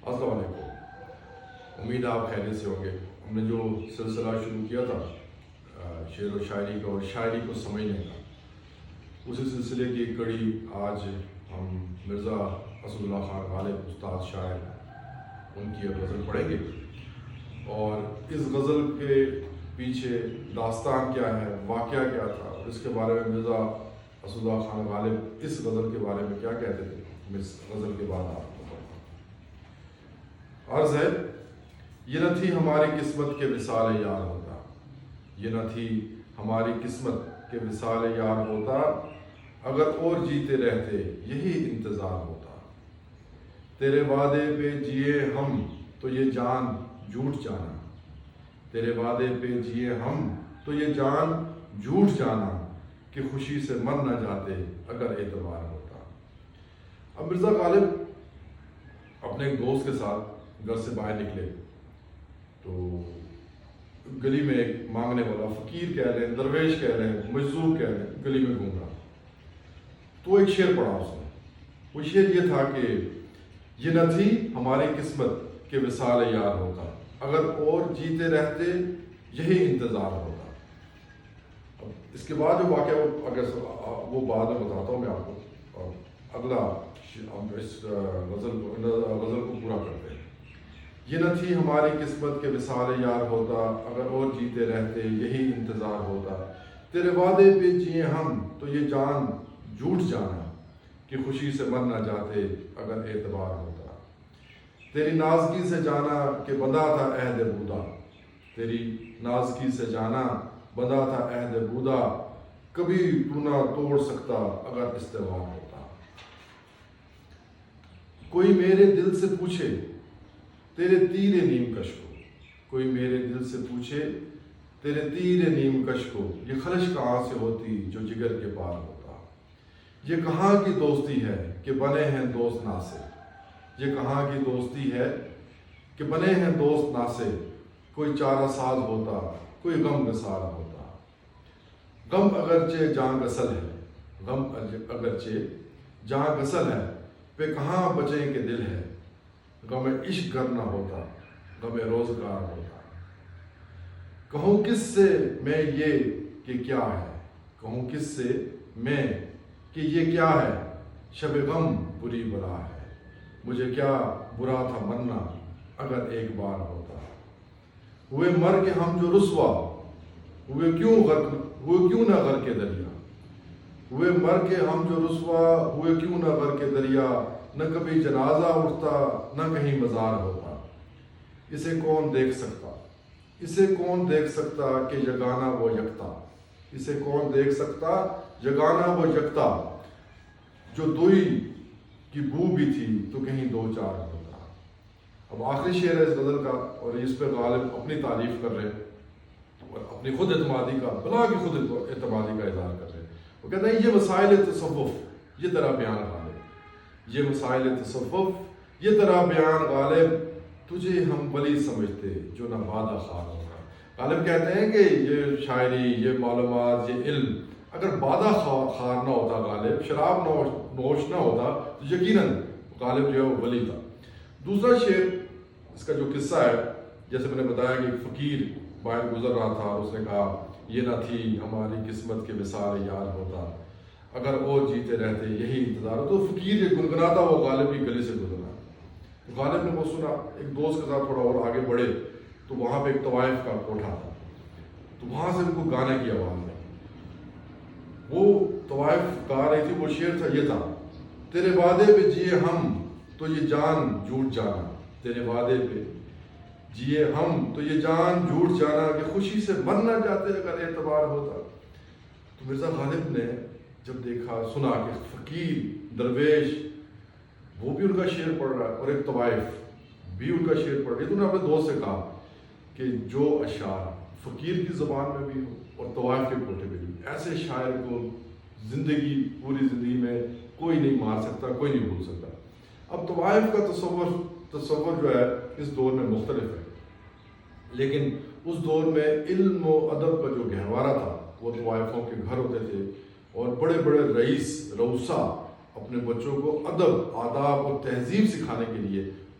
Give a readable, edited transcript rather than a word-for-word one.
السلام علیکم، امید آپ خیریت سے ہوں گے۔ ہم نے جو سلسلہ شروع کیا تھا شعر و شاعری کا اور شاعری کو سمجھنے کا، اسی سلسلے کی ایک کڑی آج ہم مرزا اسد اللہ خان غالب استاد شاعر ان کی ایک غزل پڑھیں گے، اور اس غزل کے پیچھے داستان کیا ہے، واقعہ کیا تھا، اور اس کے بارے میں مرزا اسد اللہ خان غالب اس غزل کے بارے میں کیا کہتے تھے، ہم اس غزل کے بعد آپ کو پڑھیں۔ عرض ہے، یہ نہ تھی ہماری قسمت کے وصال یار ہوتا، یہ نہ تھی ہماری قسمت کے وصال یار ہوتا، اگر اور جیتے رہتے یہی انتظار ہوتا، تیرے وعدے پہ جیے ہم تو یہ جان جھوٹ جانا، تیرے وعدے پہ جیے ہم تو یہ جان جھوٹ جانا، کہ خوشی سے مر نہ جاتے اگر اعتبار ہوتا۔ اب مرزا غالب اپنے ایک دوست کے ساتھ گھر سے باہر نکلے تو گلی میں ایک مانگنے والا، فقیر کہہ لیں، درویش کہہ لیں، مجذوب کہہ لیں، گلی میں گھوم رہا، تو ایک شعر پڑھا اس نے۔ وہ شعر یہ تھا کہ یہ نہ تھی ہماری قسمت کے وصال یار ہوتا، اگر اور جیتے رہتے یہی انتظار ہوتا۔ اب اس کے بعد جو واقعہ اگر وہ بعد میں بتاتا ہوں میں آپ کو، اور اگلا ہم اس غزل کو پورا کرتے ہیں۔ یہ نہ تھی ہماری قسمت کے وصال یار ہوتا، اگر اور جیتے رہتے یہی انتظار ہوتا، تیرے وعدے پہ جیے ہم تو یہ جان جھوٹ جانا، کہ خوشی سے مر نہ جاتے اگر اعتبار ہوتا، تیری نازکی سے جانا کہ بندہ تھا عہد بودا، تیری نازکی سے جانا بندہ تھا عہد بودا، کبھی تو نہ توڑ سکتا اگر استوار ہوتا۔ کوئی میرے دل سے پوچھے تیرے تیر نیم کش کو، کوئی میرے دل سے پوچھے تیرے تیر نیم کش کو، یہ خلش کہاں سے ہوتی جو جگر کے پار ہوتا، یہ کہاں کی دوستی ہے کہ بنے ہیں دوست ناسے، یہ کہاں کی دوستی ہے کہ بنے ہیں دوست ناسے، کوئی چارہ ساز ہوتا کوئی غم گسار ہوتا، غم اگرچہ جاں گسل ہے، غم اگرچہ جاں گسل ہے، پہ کہاں بچیں کہ دل ہے، غم عشق گر نہ ہوتا غم روزگار ہوتا، کہوں کس سے میں یہ کہ کیا ہے، کہوں کس سے میں کہ یہ کیا ہے، شب غم بری بلا ہے، مجھے کیا برا تھا مرنا اگر ایک بار ہوتا، ہوئے مر کے ہم جو رسوا ہوئے کیوں نہ غر کے دریا، ہوئے مر کے ہم جو رسوا ہوئے کیوں نہ غر کے دریا، نہ کبھی جنازہ اٹھتا نہ کہیں مزار ہوتا، اسے کون دیکھ سکتا، اسے کون دیکھ سکتا کہ یگانہ وہ یکتا، اسے کون دیکھ سکتا یگانہ وہ یکتا، جو دوئی کی بو بھی تھی تو کہیں دو چار ہوتا۔ اب آخری شعر ہے اس غزل کا، اور اس پہ غالب اپنی تعریف کر رہے ہیں اور اپنی خود اعتمادی کا، بلا کی خود اعتمادی کا اظہار کر رہے ہیں۔ وہ کہتے ہیں یہ مسائل تصوف یہ تیرا بیان غالب، یہ مسائل تصوف یہ تیرا بیان غالب، تجھے ہم ولی سمجھتے جو نہ وعدہ خار ہوگا۔ غالب کہتے ہیں کہ یہ شاعری، یہ معلومات، یہ علم اگر وعدہ خار نہ ہوتا غالب، شراب نوش نہ ہوتا تو یقیناً غالب جو ہے وہ ولی تھا۔ دوسرا شعر اس کا جو قصہ ہے، جیسے میں نے بتایا کہ ایک فقیر باہر گزر رہا تھا اور اس نے کہا یہ نہ تھی ہماری قسمت کے وصال یار ہوتا، اگر اور جیتے رہتے یہی انتظار ہو۔ تو فقیر یہ گنگناتا وہ غالب کی گلی سے گزرا، تو غالب نے وہ سنا، ایک دوست کے ساتھ تھوڑا اور آگے بڑھے تو وہاں پہ ایک طوائف کا کوٹھا تھا، تو وہاں سے ان کو گانے کی آواز آئی، وہ طوائف گا رہی تھی، وہ شعر تھا یہ تھا، تیرے وعدے پہ جیے ہم تو یہ جان جھوٹ جانا، تیرے وعدے پہ جیے ہم تو یہ جان جھوٹ جانا، کہ خوشی سے مر نہ جاتے اگر اعتبار ہوتا۔ تو مرزا غالب نے جب دیکھا سنا کہ فقیر درویش وہ بھی ان کا شعر پڑھ رہا ہے اور ایک طوائف بھی ان کا شعر پڑھ رہی ہے، تو انہوں نے اپنے دوست سے کہا کہ جو اشعار فقیر کی زبان میں بھی ہو اور طوائف کے کوٹے میں بھی، ایسے شاعر کو زندگی پوری زندگی میں کوئی نہیں مار سکتا، کوئی نہیں بھول سکتا۔ اب طوائف کا تصور جو ہے اس دور میں مختلف ہے، لیکن اس دور میں علم و ادب کا جو گہوارہ تھا وہ طوائفوں کے گھر ہوتے تھے، اور بڑے بڑے رئیس رؤسا اپنے بچوں کو ادب، آداب اور تہذیب سکھانے کے لیے